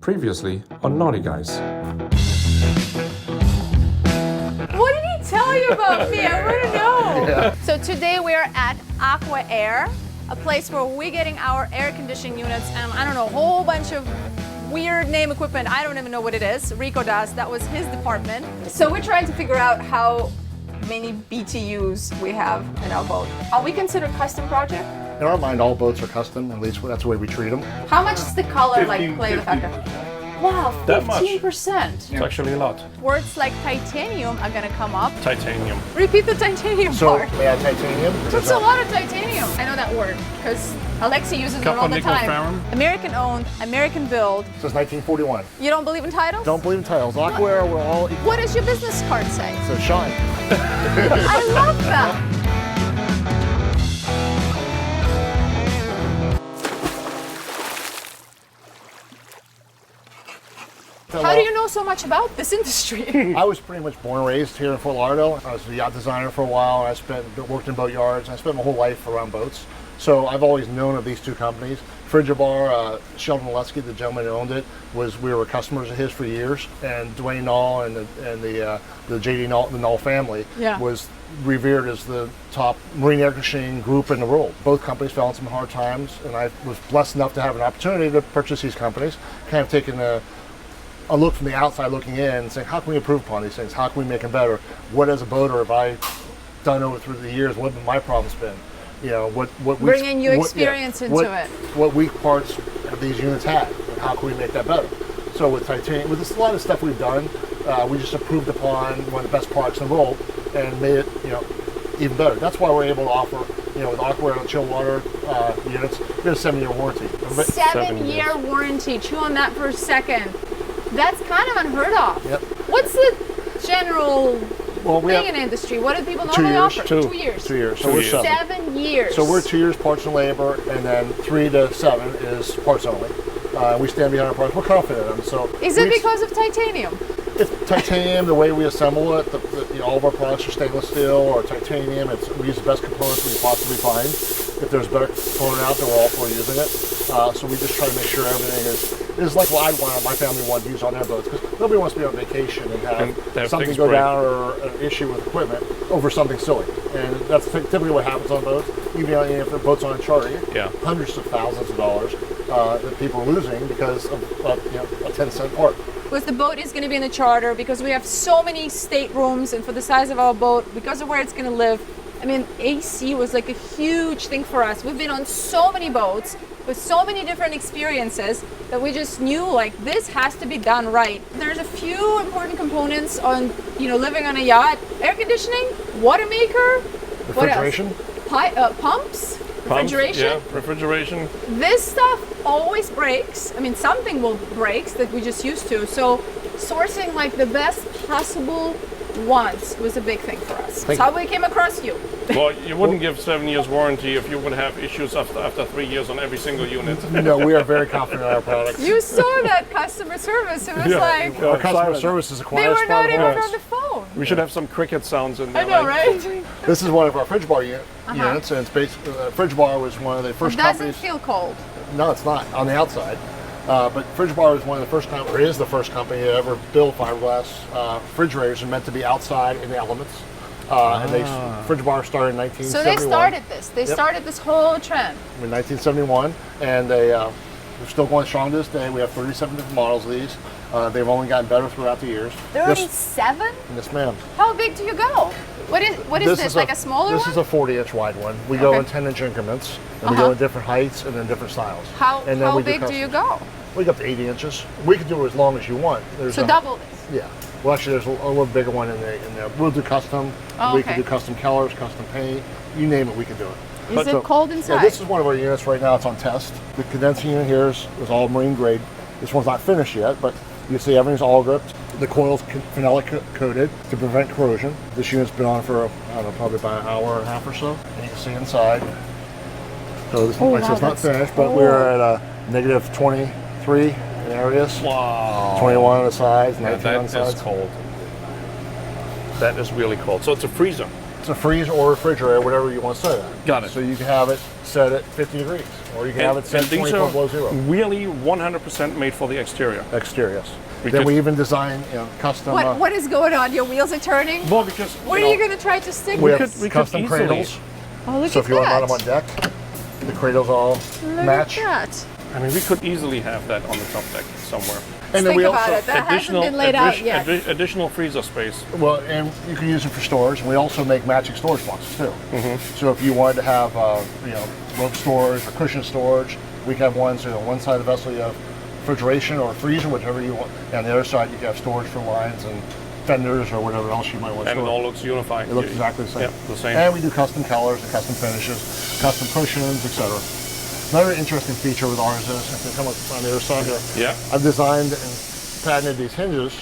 Previously on Naughty Guys. What did he tell you about me? I want to know. Yeah. So today we are at Aqua Air, a place where we're getting our air conditioning units and I don't know, a whole bunch of weird name equipment. I don't even know what it is. Rico does. That was his department. So we're trying to figure out how many BTUs we have in our boat. Are we considered custom project? In our mind, all boats are custom. At least that's the way we treat them. How much is the color play the factor? Wow, 15%. That much. It's actually a lot. Words like titanium are gonna come up. Titanium. Repeat the titanium So part. we add titanium. It's a lot of titanium. I know that word because Alexi uses it Copper, all the nickel, time. ferrum. American owned, American build. Since 1941. You don't believe in titles? Don't believe in titles. Aqua Air, we're all equal. What does your business card say? So shine. I love that. How do you know so much about this industry? I was pretty much born and raised here in Fort Lauderdale. I was a yacht designer for a while, and I worked in boat yards. And I spent my whole life around boats. So I've always known of these two companies. Frigibar, Sheldon Lesky, the gentleman who owned it, we were customers of his for years. And Dwayne Knoll and the JD Knoll, the Knoll family, was revered as the top marine air conditioning group in the world. Both companies fell into some hard times, and I was blessed enough to have an opportunity to purchase these companies, kind of taking a look from the outside looking in and saying, how can we improve upon these things? How can we make them better? What as a boater have I done over through the years? What have my problems been? You know, what Bringing new experience into it. What weak parts have these units had? And how can we make that better? So with titanium, with a lot of stuff we've done, we just improved upon one of the best products in the world and made it, even better. That's why we're able to offer, with Aqua Air and chill water units, there's a 7-year warranty. 7-year warranty. Chew on that for a second. That's kind of unheard of. Yep. What's the general thing in industry? What do people normally offer? 2 years. 2 years. So we're 7 years. So we're 2 years parts and labor, and then 3 to 7 is parts only. We stand behind our parts. We're confident in them. So is it because of titanium? It's titanium, the way we assemble it. All of our products are stainless steel or titanium. We use the best components we can possibly find. If there's a better component out there, we're all for using it. So we just try to make sure everything is like what I'd want my family wanted to use on their boats. Because nobody wants to be on vacation and have something go down or an issue with equipment over something silly. And that's typically what happens on boats. Even if the boat's on a charter, hundreds of thousands of dollars that people are losing because of a 10-cent part. Because the boat is going to be in the charter, because we have so many staterooms, and for the size of our boat, because of where it's going to live, I mean, AC was like a huge thing for us. We've been on so many boats with so many different experiences that we just knew this has to be done right. There's a few important components on, living on a yacht: air conditioning, water maker, refrigeration, pumps. Refrigeration? Yeah, refrigeration. This stuff always breaks. I mean, something will break that we just used to. So sourcing the best possible ones was a big thing for us. That's how we came across you. Well, you wouldn't give 7 years warranty if you would have issues after 3 years on every single unit. No, we are very confident in our products. You saw that customer service. It was our customer service is a quiet they were spot not even of on the phone. We should have some cricket sounds in there. I know, right? This is one of our Frigibar units, and it's basically Frigibar was one of the first companies. It doesn't feel cold. No, it's not on the outside. But Frigibar was one of the first is the first company to ever build fiberglass refrigerators and meant to be outside in the elements. And Frigibar started in 1971. So they started this. They started this whole trend. In 1971, and they're still going strong to this day. We have 37 different models of these. They've only gotten better throughout the years. 37? Yes, ma'am. How big do you go? What is this? Like a smaller one? This is a 40-inch wide one. We go in 10-inch increments, and we go in different heights and in different styles. How big do you go? We go up to 80 inches. We can do it as long as you want. So double this? Yeah. Well, actually, there's a little bigger one in there. We'll do custom. We can do custom colors, custom paint. You name it, we can do it. Is it cold inside? Yeah, this is one of our units right now. It's on test. The condensing unit here is all marine grade. This one's not finished yet, but you see everything's all gripped. The coil's phenolic coated to prevent corrosion. This unit's been on for, probably about an hour and a half or so. And you can see inside. So this it's not finished, but we're at a negative 23 in areas. Wow. 21 on the sides, 19 on the sides. That is cold. That is really cold. So it's a freezer. It's a freeze or refrigerator, whatever you want to set it at. Got it. So you can have it set at 50 degrees, or you can have it set at these 24 are below zero. really 100% made for the exterior. Exterior, yes. We Then could- we even design, custom. What is going on? Your wheels are turning? Well, because Where are you going to try to stick we this? have we could custom easily- cradles. Oh, look So at if you want to that. mount them on deck, the cradles all Look match. at that. I mean, we could easily have that on the top deck somewhere. And then Think we about also, it. That hasn't been laid out yet. Additional freezer space. well, and you can use them for storage. And we also make matching storage boxes too. So if you wanted to have, rope storage or cushion storage, we can have ones. On one side of the vessel you have refrigeration or freezer, whichever you want. And on the other side you can have storage for lines and fenders or whatever else you might want to And it store. all looks unified. It looks exactly the same. Yep, the same. And we do custom colors and custom finishes, custom cushions, etc. Another interesting feature with ours is, if you come up on the other side here, Yeah. I've designed and patented these hinges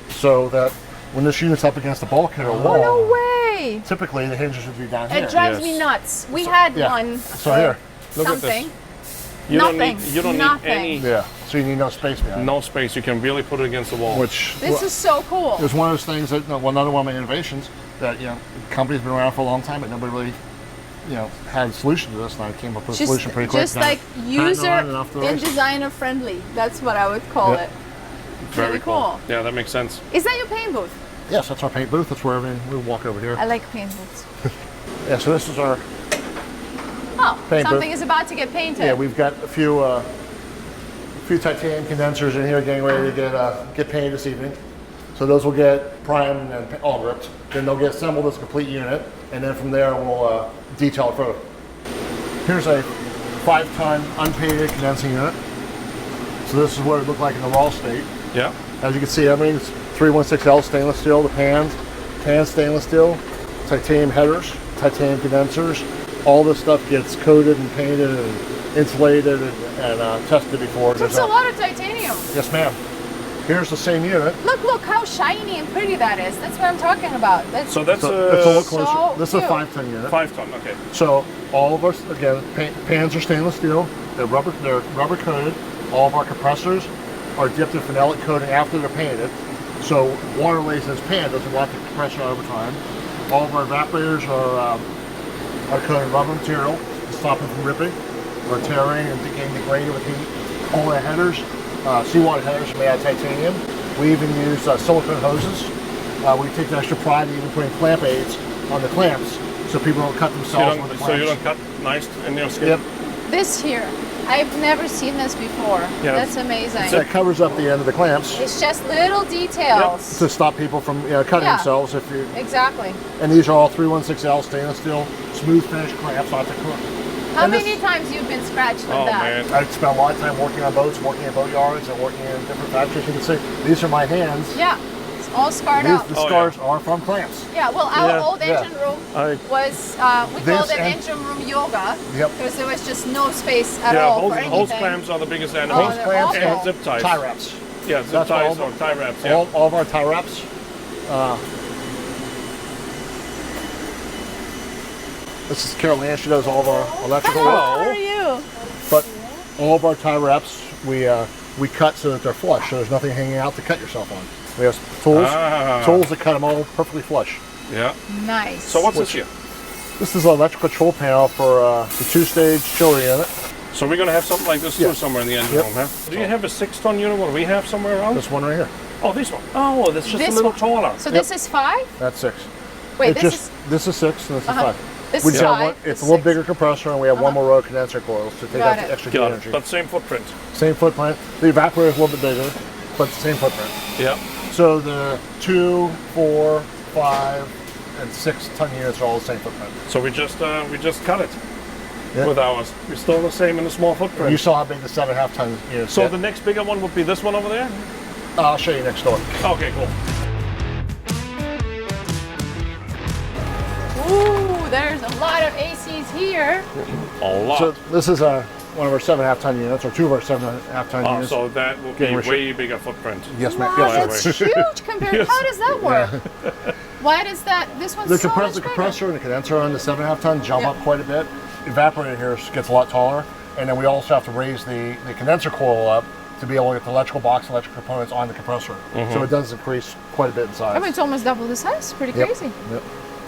so that when this unit's up against the bulkhead or wall, No way. typically the hinges would be down here. It drives me Yes. nuts. We had yeah. one. So here, Look at this. Something. You Nothing. don't need. You don't Nothing. need any. yeah. So you need no space behind it. No space. You can really put it against the wall. Which This is so cool. it was one of those things that another one of my innovations that the company's been around for a long time, but nobody really had a solution to this, and I came up with a solution pretty quick. Just Got like it patented on user and off the and race. designer friendly. That's what I would call Yep. it. Very really cool. Yeah, that makes sense. Is that your paint booth? Yes, that's our paint booth. That's where we walk over here. I like paint booths. Yeah, so this is our. Oh, Paint something booth. is about to get painted. Yeah, we've got a few titanium condensers in here getting ready to get painted this evening. So those will get primed and all ripped. Then they'll get assembled as a complete unit, and then from there we'll detail it further. Here's a 5-ton unpainted condensing unit. So this is what it looked like in the raw state. Yeah. As you can see, everything's 316L stainless steel. The pans stainless steel, titanium headers, titanium condensers. All this stuff gets coated and painted and insulated and tested before. That's a lot of titanium. Yes, ma'am. Here's the same unit. Look how shiny and pretty that is. That's what I'm talking about. That's So that's So it's a little so closer. This is a cute. 5-ton unit. 5 ton. Okay. So all of our, again, pans are stainless steel. They're rubber coated. All of our compressors are dipped in phenolic coating after they're painted. So water lays in this pan, doesn't lock the compressor out over time. All of our evaporators are coated in rubber material to stop them from ripping or tearing and getting degraded with heat. All the headers, seawater headers are made out of titanium. We even use silicone hoses. We take the extra pride in even putting clamp aids on the clamps so people don't cut themselves with the clamps. So you don't cut nice in your skin. Yep. This here. I've never seen this before. Yeah. That's amazing. That covers up the end of the clamps It's just little details. to stop people from cutting Yeah. themselves. If you Exactly. and these are all 316L stainless steel, smooth finish clamps, not to cook. How And this- many times you've been scratched with Oh that? man. I spent a lot of time working on boats, working in boat yards, and working in different factories. You can see these are my hands. Yeah. It's all scarred These, out. the Oh, scars are from clamps. Yeah, well, our Yeah, old yeah. engine room I- was, we This called it and- engine room yoga Yep. because there was just no space at Yeah. all Hose, for hose anything. clamps are the biggest Oh, enemies. they're clamps awful. and zip ties. Tie wraps. Yeah, zip That's ties all- or tie wraps. Yeah. All of our tie wraps. This is Carol Ann. She does all of our electrical work. How are you? But all of our tie wraps, we cut so that they're flush, so there's nothing hanging out to cut yourself on. We have tools that cut them all perfectly flush. Yeah. Nice. So what's this here? This is an electrical control panel for the 2-stage chiller unit. So we're gonna have something like this Yeah. too somewhere in the engine Yep. room, huh? Do you have a 6-ton unit? What do we have somewhere around? This one right here. Oh, this one. Oh, that's just This a little one. taller. So this is 5? That's 6. Wait, It's this is 6 and this is 5. This We is just have 5. one, this it's a is little 6. bigger compressor, and we have one more row of condenser coils to take Got out it. the extra heat Got energy. it. But same footprint. Same footprint. The evaporator is a little bit bigger, but the same footprint. Yeah. So the 2, 4, 5, and 6-ton units are all the same footprint. So we just cut it Yeah. with ours. We're still the same in the small footprint. You saw how big the 7.5-ton units So get. the next bigger one would be this one over there? I'll show you next door. Okay, cool. Ooh, there's a lot of ACs here. A lot. So this is one of our 7.5-ton units, or 2 of our 7.5-ton Oh, units. so that will be Getting rid- way bigger footprint. Yes, ma'am. Wow, Yes, that's ma'am. huge compared. Yes. How does that work? Why does that? This one's The so much bigger. compressor and the condenser on the 7.5-ton jump Yeah. up quite a bit. The evaporator here gets a lot taller, and then we also have to raise the condenser coil up to be able to get the electrical box, electrical components on the compressor. So it does increase quite a bit in size. I mean, it's almost double the size. Pretty Yep. crazy. Yep.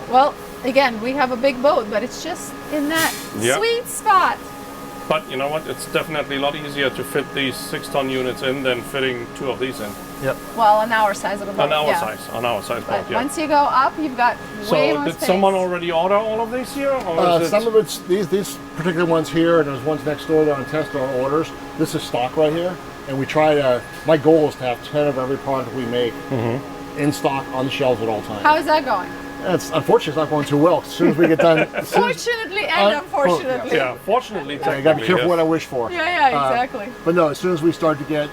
Well, again, we have a big boat, but it's just in that Yeah. sweet spot. But you know what? It's definitely a lot easier to fit these 6-ton units in than fitting 2 of these in. Yep. Well, on our size of the boat. On our yeah. size, on our size But boat, yeah. once you go up, you've got way So more did space. someone already order all of these here? Or is it... Some of it's these particular ones here, and there's ones next door that are on test on orders. This is stock right here, and we try to. My goal is to have 10 of every product we make in stock on the shelves at all times. How is that going? It's unfortunately it's not going too well. As soon as we get done, Fortunately and unfortunately. Yeah, fortunately, you got to be technically, careful yes. what I wish for. Yeah, exactly. But no, as soon as we start to get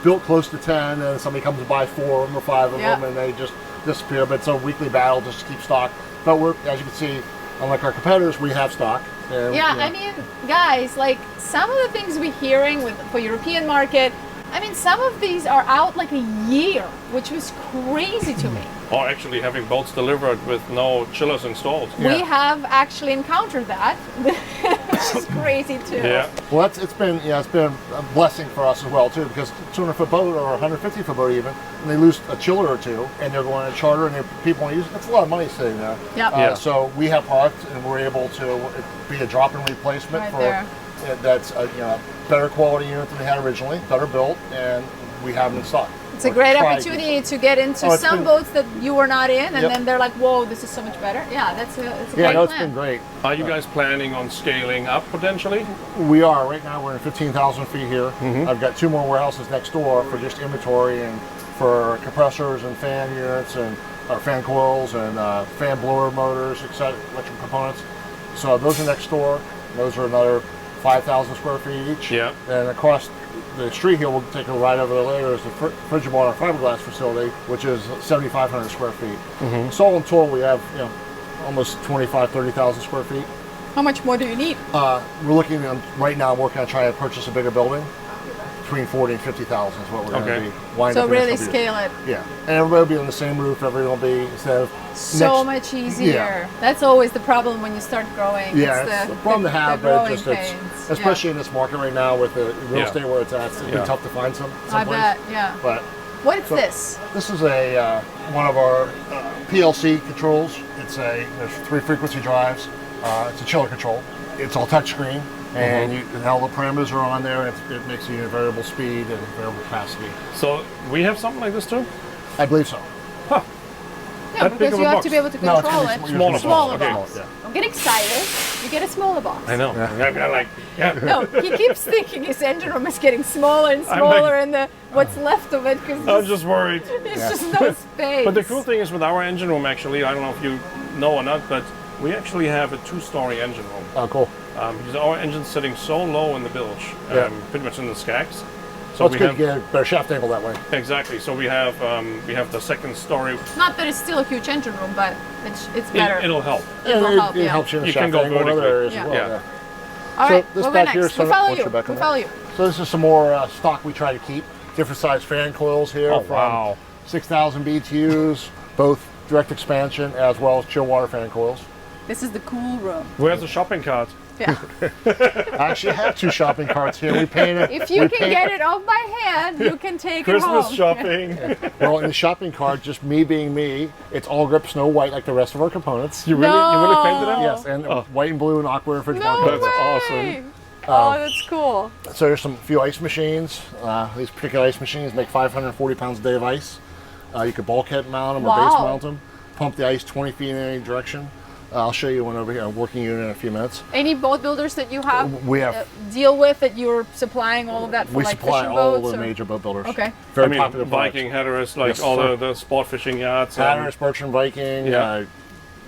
built close to 10, and somebody comes to buy 4 of them or 5 of Yeah. them, and they just disappear. But it's a weekly battle just to keep stock. But we're, as you can see, unlike our competitors, we have stock. And, Yeah, you know, I mean, guys, like some of the things we're hearing for European market, I mean, some of these are out like a year, which was crazy to me. Or actually having boats delivered with no chillers installed. Yeah. We have actually encountered that. Which is crazy too. Yeah. Well, it's been a blessing for us as well too, because 200-foot boat or 150-foot boat even, and they lose a chiller or two, and they're going to charter, and people want to use it. That's a lot of money sitting there. Yep. Yeah. So we have product, and we're able to be a drop-in replacement Right for there. that's a better quality unit than we had originally, better built, and we have them in stock. It's a great Or try to. opportunity to get into Oh, it's some been- boats that you were not in, and Yep. then they're like, "Whoa, this is so much better." Yeah, it's a Yeah, great no, it's plan. been great. Are you guys planning on scaling up potentially? We are right now. We're in 15,000 feet here. Mm-hmm. I've got 2 more warehouses next door for just inventory and for compressors and fan units and fan coils and fan blower motors, etc., electrical components. So those are next door. Those are another 5,000 square feet each. Yeah. And across the street here, we'll take a ride over there later, is the Frigibon fiberglass facility, which is 7,500 square feet. Mm-hmm. So all in total, we have almost 30,000 square feet. How much more do you need? We're looking right now, working on trying to purchase a bigger building. Between 40 and 50,000 is what we're Okay. going to be. wind So up in the really next couple years. scale it. Yeah, and everybody will be on the same roof. Everybody will be instead of So next- much easier. That's always the problem when you start growing. Yeah, it's a problem to have, the but growing it's pains. especially in this market right now with the real Yeah. estate where it's at. It's been Yeah. tough to find I someplace. bet. Yeah. But What is so- this? this is a one of our PLC controls. There's 3 frequency drives. It's a chiller control. It's all touchscreen, and and all the parameters are on there. And it makes you a variable speed and variable capacity. So we have something like this too? I believe so. Yeah, That big because of you a have box? to be able to No, it's control gonna it. be Smaller Smaller box, okay. box. Yeah. Don't get excited. You get a smaller box. I know. Yeah. No, he keeps thinking his engine room is getting smaller and I'm smaller, like- and what's left of it because I'm just worried. it's just no space. But the cool thing is with our engine room, actually, I don't know if you know or not, but we actually have a 2-story engine room. Oh, cool. Because our engine's sitting so low in the bilge, Yeah. pretty much in the skaggs. So it's we good have to get a better shaft angle that way. exactly. So we have the 2nd story. Not that it's still a huge engine room, but it's better. It'll help. It'll And help, it yeah. helps you in the You can shaft go angle in other vertically. areas Yeah. as well. Yeah. Yeah. All So right, this we'll go back next. here is We some- follow what's you. your back We on follow that? you. So this is some more stock we try to keep. Different size fan coils here Oh, from wow. 6,000 BTUs, both direct expansion as well as chill water fan coils. This is the cool room. Where's the shopping cart? Yeah. I actually have 2 shopping carts here. We painted. If you can get it off by hand, you can take it Christmas home. shopping. Well, in the shopping cart, just me being me, it's all grip Snow White like the rest of our components. You really painted them? Yes, and white and blue and aqua and fridge No markers. That's way. awesome. Oh, that's cool. So there's some few ice machines. These particular ice machines make 540 pounds a day of ice. You could bulkhead mount them or base Wow. mount them. Pump the ice 20 feet in any direction. I'll show you one over here, a working unit in a few minutes. Any boat builders that you have We have- deal with that you're supplying all of that for We like supply fishing all boats? the or- major boat builders. Okay. Very I mean, popular products. Viking, Hatteras, like Yes, all sir. the sport fishing yachts. Hatteras, Bertrand, Viking, Yeah.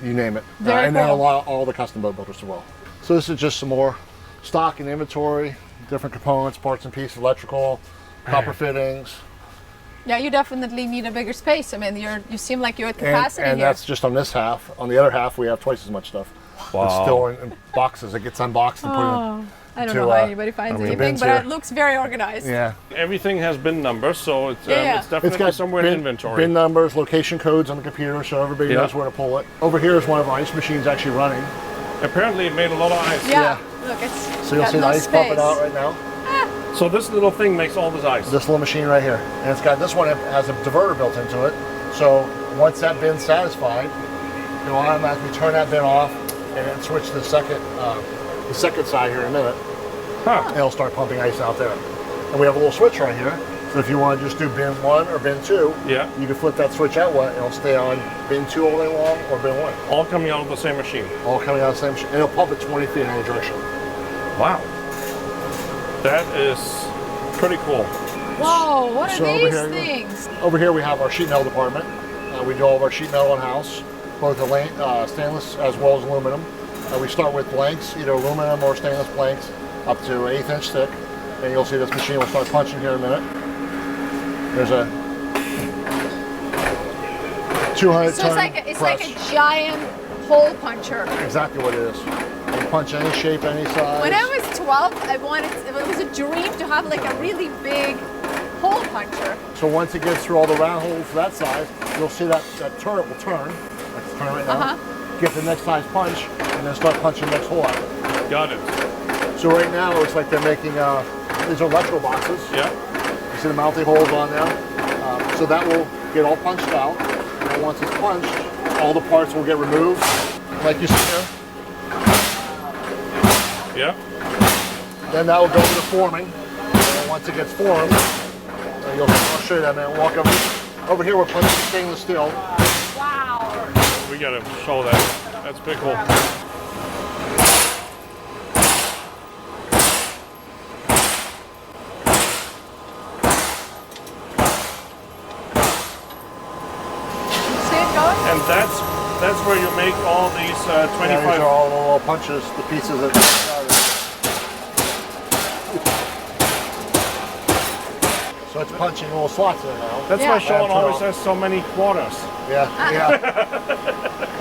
you name it. Very and then cool. all the custom boat builders as well. So this is just some more stock and inventory, different components, parts and pieces, electrical, copper fittings. Yeah, you definitely need a bigger space. I mean, you seem like you're at capacity And here. that's just on this half. On the other half, we have twice as much stuff. Wow. It's still in boxes. It gets unboxed and put in. I don't to, know how uh, anybody finds the anything, bins but here. it looks very organized. Yeah. Everything has bin numbers, so it's, Yeah. it's definitely It's got somewhere in inventory. bin numbers, location codes on the computer, so everybody Yeah. knows where to pull it. Over here is one of our ice machines actually running. Apparently, it made a lot of ice. Yeah. Look, it's So you'll got see no the ice space. pumping out right now. So this little thing makes all this ice. This little machine right here. And it's got, this one has a diverter built into it. So once that bin's satisfied, it'll automatically turn that bin off and then switch to the second side here in a minute. Huh. And it'll start pumping ice out there. And we have a little switch right here. So if you want to just do bin 1 or bin 2, Yeah. you can flip that switch out, and it'll stay on bin 2 all day long or bin 1. All coming out of the same machine. All coming out of the same machine. And it'll pump it 20 feet in any direction. Wow. That is pretty cool. Whoa, what are So over these here- things? Over here we have our sheet metal department. We do all of our sheet metal in-house, both the stainless as well as aluminum. We start with blanks, either aluminum or stainless blanks, up to 1/8 inch thick. And you'll see this machine will start punching here in a minute. There's a 200 So ton it's press. like a giant hole puncher. Exactly what it is. You can punch any shape, any size. When I was 12, it was a dream to have like a really big hole puncher. So once it gets through all the round holes that size, you'll see that turret will turn, like it's turning right now, Uh-huh. get the next size punch, and then start punching the next hole out. Got it. So right now, it looks like they're making, these are electro boxes. Yeah. You see the mounting holes on there? So that will get all punched out, and once it's punched, all the parts will get removed, like you see here. Yeah. Then that will go to the forming, and once it gets formed, I'll show you that, man. Walk over here, we're punching stainless steel. Wow. We gotta show that. That's pretty cool. See it going? And that's where you make all these Yeah, these 25. are all the little punches, the pieces that. So it's punching little slots in it now. That's Yeah. why Sean That's always all. has so many quarters. Yeah, yeah.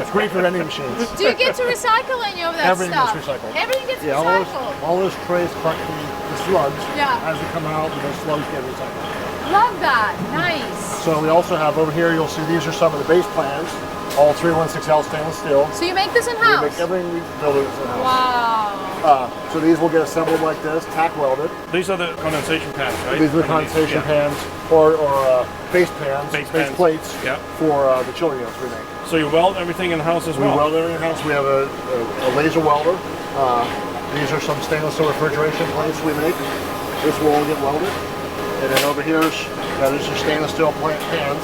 It's great for vending machines. Do you get to recycle any of that Everything stuff? gets recycled. Everything gets Yeah, recycled. all those trays collect the slugs Yeah. as they come out, and those slugs get recycled. Love that. Nice. So we also have over here, you'll see these are some of the base plans, all 316L stainless steel. So you make this in We house? make everything we build it in-house. Wow. So these will get assembled like this, tack welded. These are the condensation pans, right? These are the condensation Yeah. pans or base pans, Base base pans. plates Yeah. for the chiller units we make. So you weld everything in house as We well. weld everything in-house. We have a laser welder. These are some stainless steel refrigeration plates we make. This will all get welded. And then over here, these are stainless steel pans.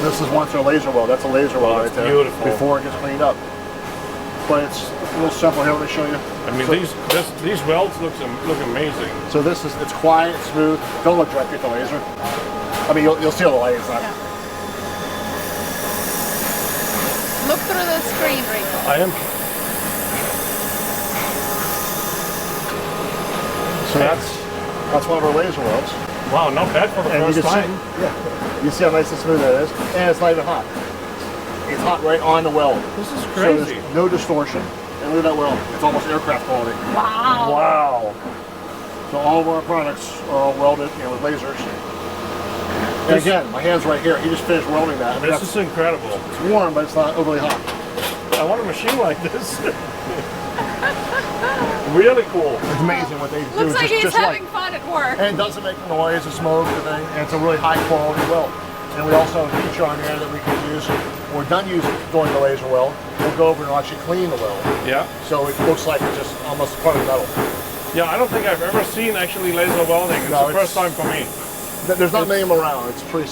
This is once a laser weld. That's a laser weld right it's there. beautiful. Before it gets cleaned up. But it's a little simple here. Let me show you. I mean, So- these welds look amazing. So it's quiet, smooth. Don't look directly at the laser. I mean, you'll see all the light. It's not. Yeah. Look through the screen, Rico. I am. So that's one of our laser welds. Wow, not bad for the And first you can time. see, yeah, you see how nice and smooth that is, and it's not even hot. It's hot right on the weld. This is So crazy. there's no distortion. And look at that weld. It's almost aircraft quality. Wow. Wow. So all of our products are all welded, with lasers. And again, my hand's right here. He just finished welding that. I mean, This that's, is incredible. it's warm, but it's not overly hot. I want a machine like this. Really cool. It's amazing what they do. Looks like he's just having fun at work. And it doesn't make noise or smoke or anything, and it's a really high quality weld. And we also have a feature on there that we can use. When we're done using doing the laser weld, we'll go over and actually clean the weld. Yeah. So it looks like it's just almost part of the metal. Yeah, I don't think I've ever seen actually laser welding. It's No, the first time for me. There's not many of them around. It's pretty.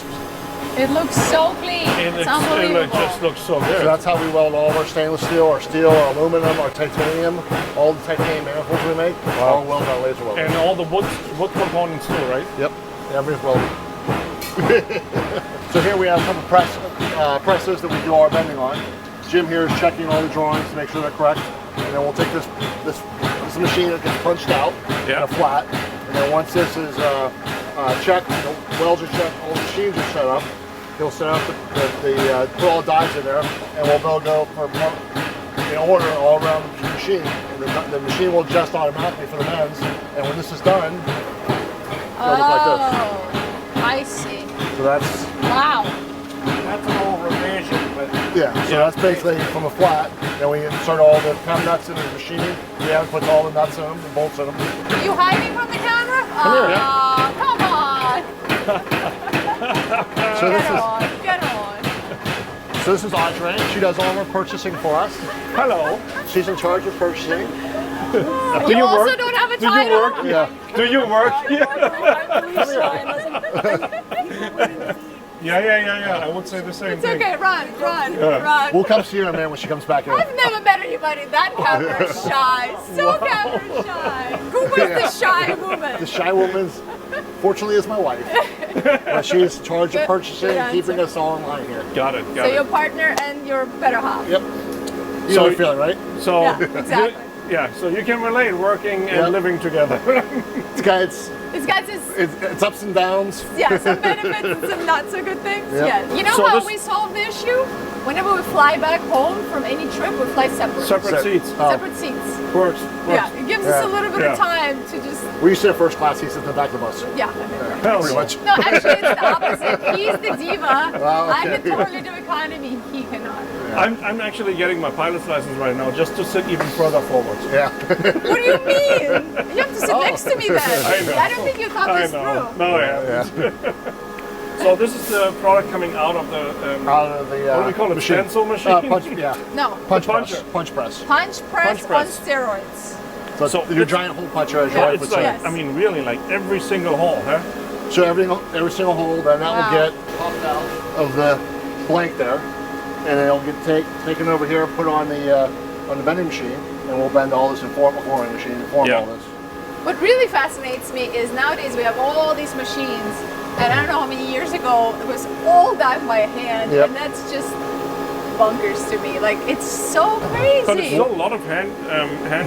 It looks so clean. And It's it unbelievable. just looks so So good. that's how we weld all of our stainless steel, our steel, our aluminum, our titanium, all the titanium manifolds we make, all welded on laser welding. And all the wood components too, right? Yep, everything's welded. So here we have some presses that we do our bending on. Jim here is checking all the drawings to make sure they're correct, and then we'll take this machine that gets punched out in a flat, and then once this is checked, the welds are checked, all the machines are set up. He'll set up put all the dies in there, and we'll go in order all around the machine. And the machine will adjust automatically for the bends, and when this is done, it'll look like this. Oh, I see. So that's Wow. That's an old revision, but so that's basically from a flat. Then we insert all the cam nuts in the machine. We haven't put all the nuts in them, the bolts in them. Are you hiding from the camera? Come here. Come on. So this Get is on. Get on. So this is Audrey. She does all of our purchasing for us. Hello. She's in charge of purchasing. You also don't have a Do you title. work? Yeah. Do you work? Yeah. I would say the same It's thing. okay, run. We'll come see her in a minute when she comes back in. I've never met anybody that camera shy. So camera shy. Who was the shy woman? The shy woman's, fortunately, is my wife. But she's in charge of Good purchasing and answer. keeping us all in line here. Got it. So your partner and your better half. Yep. You So- know the feeling, right? So Yeah, exactly. so you can relate working and Yep. living together. It's got it's ups and downs. some benefits and some not so good things. Yeah. Yeah. You know So how this- we solve the issue? Whenever we fly back home from any trip, we fly separate. Separate seats. Oh. Separate seats. Works. Yeah, it gives us a Yeah. little bit of Yeah. time to just, We used to have first class seats at the back of the bus. yeah. I mean, Hell Pretty no. much. no, actually, it's the opposite. He's the diva. Wow, I okay. can totally do economy. He cannot. I'm actually getting my pilot's license right now just to sit even further forward. Yeah. What do you mean? You have to sit next to me then. I know. I don't think you thought I this know. through. No, I haven't. Yeah. So this is the product coming out of the Out of the what do we call it? machine. Stencil machine? Punch, yeah. No. Punch puncher. press. Punch press. Punch press Punch press. on steroids. So, So your it's- giant hole puncher, as your Yeah, wife It's would like, say. Yes. I mean, really, like every single hole, huh? So every single hole, then that Wow. will get popped out of the blank there, and then it'll get taken over here, put on the vending machine, and we'll bend all this and form a pouring machine and form Yeah. all this. What really fascinates me is nowadays we have all these machines, and I don't know how many years ago it was all done by hand, Yep. and that's just bonkers to me. Like it's so crazy. But it's still a lot of hand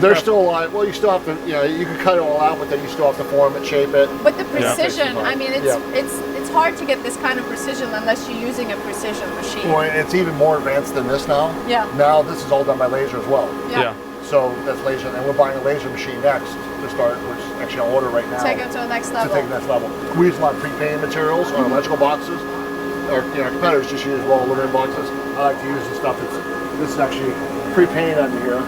There's still a lot. Well, you still have to, you can cut it all out, but then you still have to form it, shape it. But the precision, Yeah. I mean, Yeah. it's hard to get this kind of precision unless you're using a precision machine. Well, it's even more advanced than this now. Yeah. Now this is all done by laser as well. Yeah. So that's laser, and we're buying a laser machine next to start, which is actually on order right now. Take it to the next To level. take the next level. We use a lot of pre-painted materials on electrical boxes. Our competitors just use raw aluminum boxes. I like to use the stuff this is actually pre-painted under here.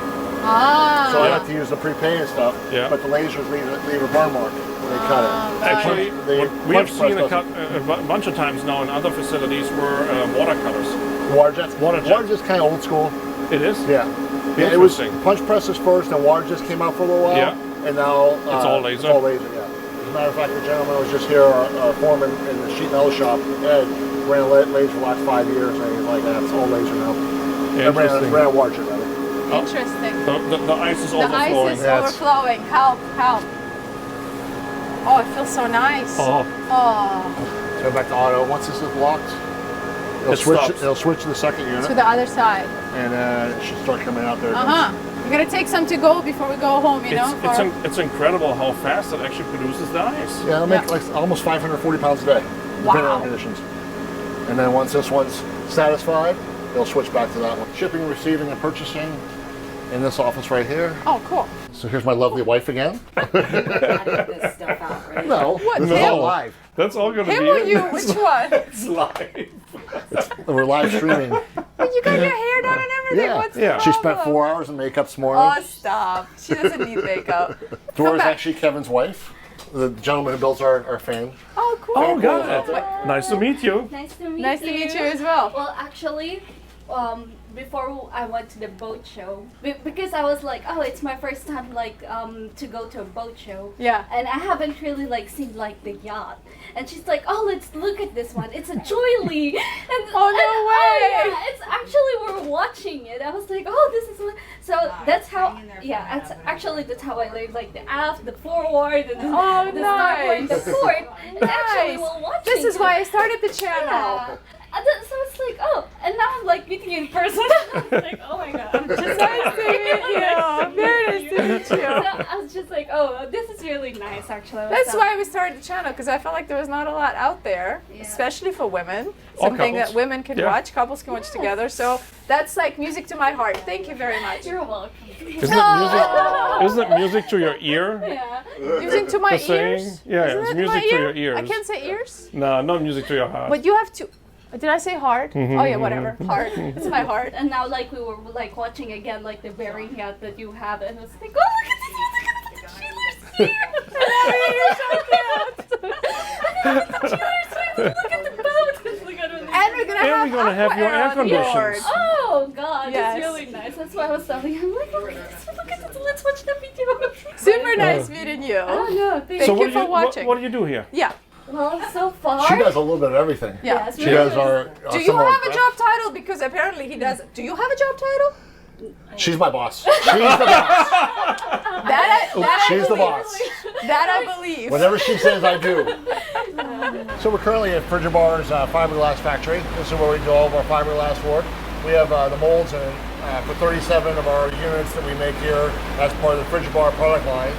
Ah. So I like to use the pre-painted stuff. Yeah. But the lasers leave a burn mark when they cut it. Actually, The what we have punch press seen a bunch of times now in other facilities were watercolors. Water jets. Water jet. Water jet's kind of old school. It is? Yeah. Yeah, it was Interesting. punch presses first, and water just came out for a little while. Yeah. And now It's all laser? It's all laser, yeah. As a matter of fact, the gentleman was just here, our foreman in the sheet metal shop, Ed, ran a laser for the last 5 years, and he's like, it's all laser now. I Interesting. ran a water jet, rather. Interesting. The ice is The overflowing. ice is Yeah, it's- overflowing. Help, help. Oh, it feels so nice. Oh, Oh. So back to auto. Once this is blocked, it'll It switch. stops. It'll switch to the second To unit, the other side. and it should start coming out there. Uh-huh. We're gonna take some to go before we go home, you know? it's incredible how fast it actually produces the ice. Yeah, it'll make Yeah. like almost 540 pounds a day, depending Wow. on conditions. And then once this one's satisfied, they'll switch back to that one. Shipping, receiving, and purchasing in this office right here. Oh, cool. So here's my lovely wife again. this stuff out, right? No, What, this is him? all live. That's all gonna Him be or it. you? Which one? It's live. We're live streaming. But you got your hair done and everything. Yeah, What's the yeah. She spent problem? 4 hours in makeup this morning. Oh, stop. She doesn't need makeup. Dora's back. actually Kevin's wife, the gentleman who builds our fan. Oh, cool. Oh, got it. Nice to meet you. Nice to meet you. Nice to meet you as well. Well, actually, before I went to the boat show, because I was like, oh, it's my first time to go to a boat show. Yeah. And I haven't really seen the yacht. And she's like, oh, let's look at this one. It's a joily. And, Oh, no way. yeah, it's actually we're watching it. I was like, oh, this is what. So that's how. Yeah, that's how I learned the aft, the forward, and Oh, the starboard, nice. the port. And actually, Nice. while watching This is it- why I started the channel. yeah. So it's like, oh, and now I'm meeting you in person. I was like, oh my god, I'm just Nice to meet you. Very nice to meet So you. I was just like, oh, this is really nice, actually. That's why we started the channel, because I felt like there was not a lot out there, Yeah. especially for women. Or Something that couples. women can Yeah. watch, couples can watch together. So that's like music to my heart. Thank you very much. You're welcome. Isn't it music to your ear? Yeah. Music to my The saying? ears? Yeah, Isn't it's it music my to ear? your ears. I can't say ears. No, not music to your heart. But you have to. Did I say heart? Oh yeah, whatever. Heart. It's my heart. And now, we were watching again, the bearing yacht that you have, and it's like, oh, look at this! Look at the Sheila's here! You're so cute. Look at the boat! Look at it. And we're gonna And have we're gonna have your air conditions. Oh God, Yes. it's really nice. That's why I was telling you. I'm like, look at this, look at this. Let's watch the video. Super nice meeting you. Oh no, thank So you. what you for watching. What do you do here? Yeah. Well, so far. She does a little bit of everything. Yeah. Yes, She really does is. our. Do you some of our have a graph- job title? Because apparently he does. Do you have a job title? She's my boss. She's the boss. That She's I the believe. boss. That I believe. Whatever she says, I do. So we're currently at Frigibar's fiberglass factory. This is where we do all of our fiberglass work. We have the molds for 37 of our units that we make here as part of the Frigibar product line.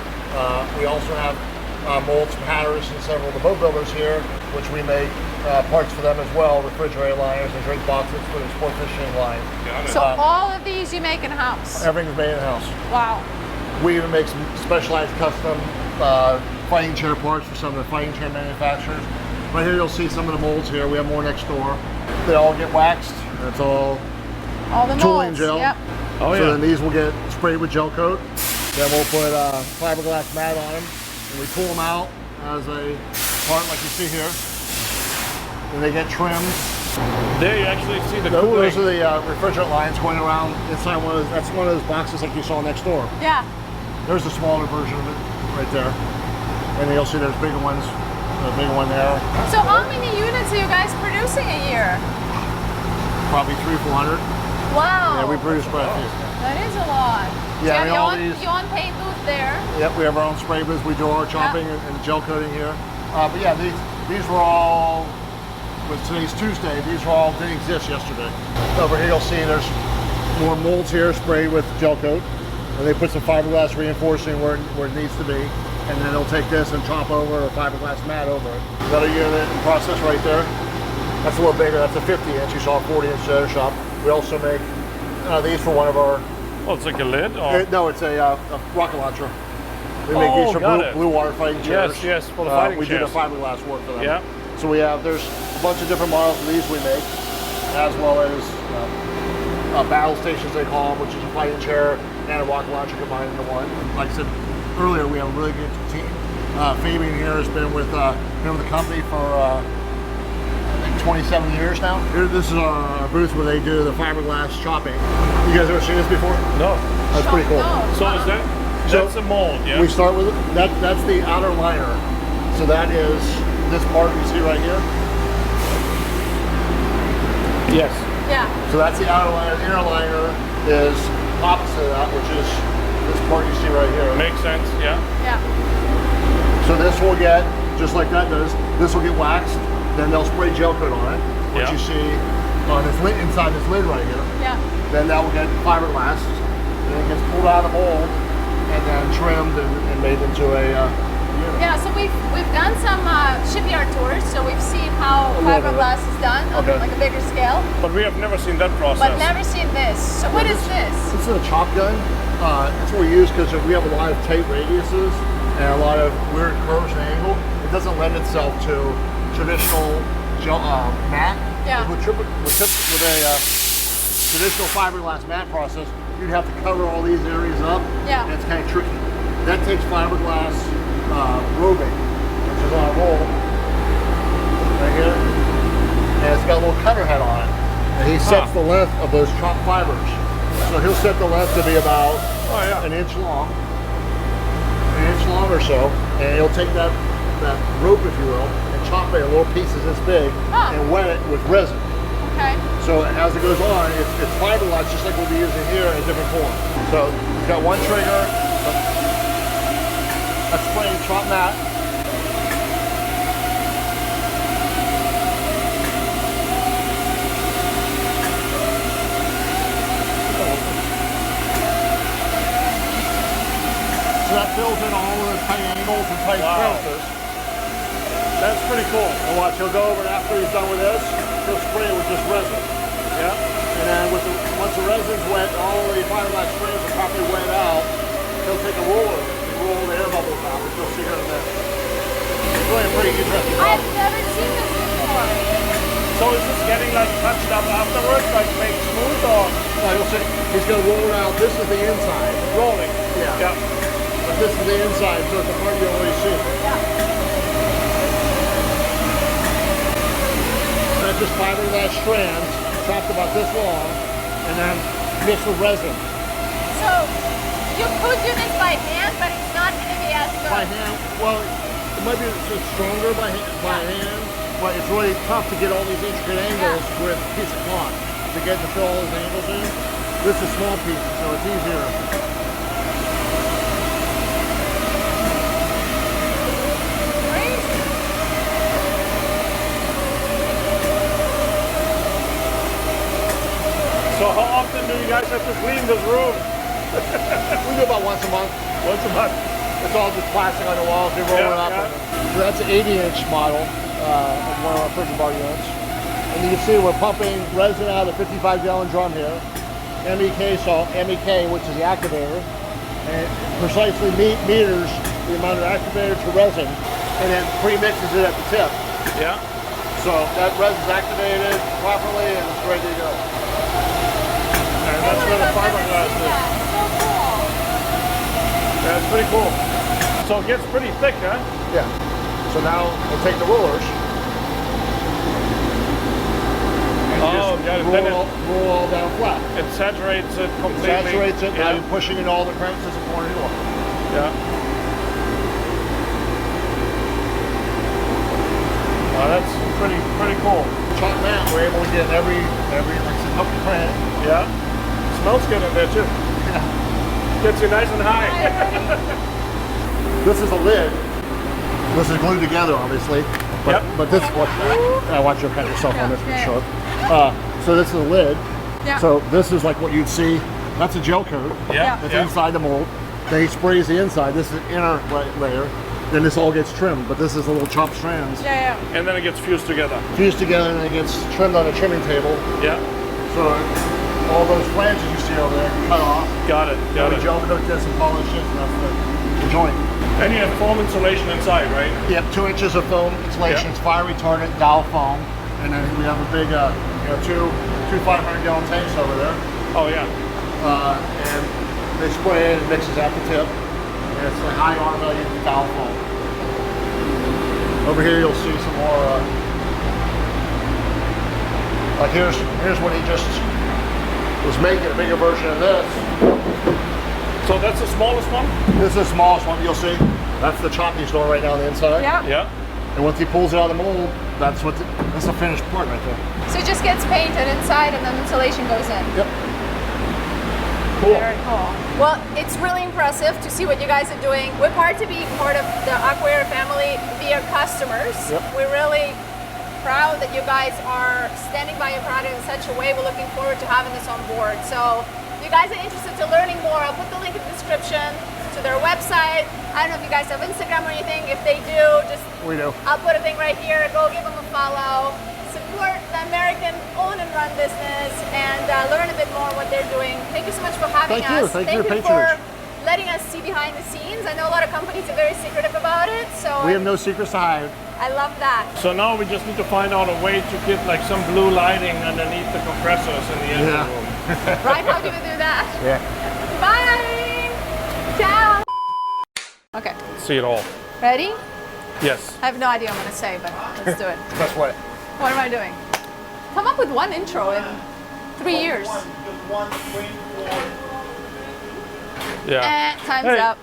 We also have molds from Hatteras and several of the boat builders here, which we make parts for them as well, refrigerator liners and drink boxes for the sport fishing line. Got it. So all of these you make in house. Everything's made in-house. Wow. We even make some specialized custom fighting chair parts for some of the fighting chair manufacturers. Right here you'll see some of the molds here. We have more next door. They all get waxed. It's all All the tooling molds. gel. Yep. Oh So yeah. then these will get sprayed with gel coat. Then we'll put fiberglass mat on them. And we pull them out as a part like you see here. And they get trimmed. There you actually see the Those cooling. are the refrigerant lines going around inside one of those. That's one of those boxes like you saw next door. Yeah. There's a smaller version of it right there. And then you'll see there's bigger ones. A bigger one there. So how many units are you guys producing a year? Probably 300-400. Wow. Yeah, we produce quite a few. That is a lot. Yeah, so and you all have these- your own paint booth there. Yep, we have our own spray booth. We do our chopping and gel coating here. But yeah, these were all, with today's Tuesday, these were all, didn't exist yesterday. Over here you'll see there's more molds here sprayed with gel coat. And they put some fiberglass reinforcing where it needs to be. And then they'll take this and chop over a fiberglass mat over it. Another unit in process right there. That's a little bigger, that's a 50 inch. You saw a 40 inch at our shop. We also make these for one of our, Oh, it's like a lid? Or? no, it's a rocket launcher. We make these for got it. blue water fighting chairs. Yes, yes, for the fighting we chairs. do the fiberglass work for them. Yeah. So we have, there's a bunch of different models of these we make, as well as battle stations they call them, which is a fighting chair and a rocket launcher combined into one. Like I said earlier, we have a really good team. Fabian here has been with the company for I think 27 years now. Here, this is our booth where they do the fiberglass chopping. You guys ever seen this before? No. That's pretty cool. No. So is that, that's a mold, yeah? We start with that's the outer liner. So that is this part you see right here. Yes. Yeah. So that's the outer liner. The inner liner is opposite of that, which is this part you see right here. Makes sense, yeah. Yeah. So this will get, just like that does, this will get waxed. Then they'll spray gel coat on it, which Yeah. you see on this lid, inside this lid right here. Yeah. Then that will get fiberglass. Then it gets pulled out of the mold and then trimmed and made into a unit. Yeah, so we've done some shipyard tours, so we've seen how little bit. fiberglass is done on Okay. like a bigger scale, But we have never seen that process. but never seen this. So what is this? This is a chop gun. It's what we use because we have a lot of tight radiuses and a lot of weird curves and angle. It doesn't lend itself to traditional mat. Yeah. With a traditional fiberglass mat process, you'd have to cover all these areas up. Yeah. And it's kind of tricky. That takes fiberglass roving, which is on a roll right here, and it's got a little cutter head on it. And he sets the length of those chopped fibers. So he'll set the length to be about an inch long or so, and he'll take that rope, if you will, and chop it in little pieces this big and wet it with resin. Okay. So as it goes on, it's fiberglass just like we'll be using here in a different form. So you've got one trigger, a spraying chop mat. So that fills in all of the tight angles and tight crevices. That's pretty cool. And watch, he'll go over and after he's done with this, he'll spray it with just resin. Yeah. And then once the resin's wet, all the fiberglass sprays are properly wet out, he'll take a roller and roll the air bubbles out, which you'll see here in a minute. It's really a pretty interesting I've process. never seen this before. So is this getting like touched up afterwards, like made smooth or You'll see, he's going to roll it out. This is the inside. rolling? Yeah. Yeah. But this is the inside, so it's the part you already see. That's just fiberglass strands chopped about this long, and then mixed with resin. So you could do this by hand, but it's not going to be as good. By hand, well, it might be stronger by hand, but it's really tough to get all these intricate angles with a piece of cloth to get to fill all those angles in. This is small pieces, so it's easier. So how often do you guys have to clean this room? We do about once a month. Once a month. It's all just plastic on the walls. They roll it up. Yeah. So that's an 80-inch model of one of our Frigidaire bar units. And you can see we're pumping resin out of a 55-gallon drum here. MEK salt, MEK, which is the activator, and precisely meters the amount of activator to resin, and then pre-mixes it at the tip. Yeah. So that resin's activated properly and it's ready to go. And that's where the fiberglass is. So cool. Yeah, it's pretty cool. So it gets pretty thick, huh? Yeah. So now we'll take the rollers. And Oh, just got it. Then roll all down flat. it saturates it completely. Saturates it, now Yeah. you're pushing in all the crevices and pouring it off. Yeah. Oh, that's pretty cool. Chop that, we're able to get every like I said, nook and cranny. Yeah. Smells good in there too. Gets you nice and high. This is a lid. This is glued together, obviously. But, Yep. but this, watch you cut yourself on this one, Yeah. sharp. So this is a lid. Yeah. So this is like what you'd see. That's a gel coat. Yeah. That's Yeah. inside the mold. Then he sprays the inside. This is the inner layer. Then this all gets trimmed. But this is the little chopped strands. Yeah, And then it gets fused together. Fused together and it gets trimmed on a trimming table. Yeah. So all those flanges you see over there, cut off. Got it. Got We it. gel coat this and polish it, and that's the joint. And you have foam insulation inside, right? Yep, 2 inches of foam insulation. Yeah. It's fire retardant, Dow foam, and then we have a big, two 500-gallon tanks over there, Oh yeah. and they spray it and mixes at the tip, and it's like high R value Dow foam. Over here you'll see some more. Like here's what he just was making, a bigger version of this. So that's the smallest one? This is the smallest one you'll see. That's the chop he's doing right now on the inside. yeah. Yeah. And once he pulls it out of the mold, that's a finished part right there. So it just gets painted inside and then insulation goes in. Yep. Cool. Very cool. Well, it's really impressive to see what you guys are doing. We're part of being part of the Aquair family via customers. Yep. We're really proud that you guys are standing by your product in such a way. We're looking forward to having this on board. So if you guys are interested in learning more, I'll put the link in the description to their website. I don't know if you guys have Instagram or anything. If they do, just We do. I'll put a thing right here. Go give them a follow. Support the American own and run business and learn a bit more what they're doing. Thank you so much for having Thank you. us. Thank you for your for patronage. letting us see behind the scenes. I know a lot of companies are very secretive about it, so We have no secrets to hide. I love that. So now we just need to find out a way to get like some blue lighting underneath the compressors in the engine Yeah. room. Right? How do we do that? Yeah. Bye! Ciao! Okay, See it all. ready? Yes. I have no idea what I'm going to say, but let's do it. Best way. What am I doing? Come up with one intro in 3 years. Yeah. Time's Hey. up.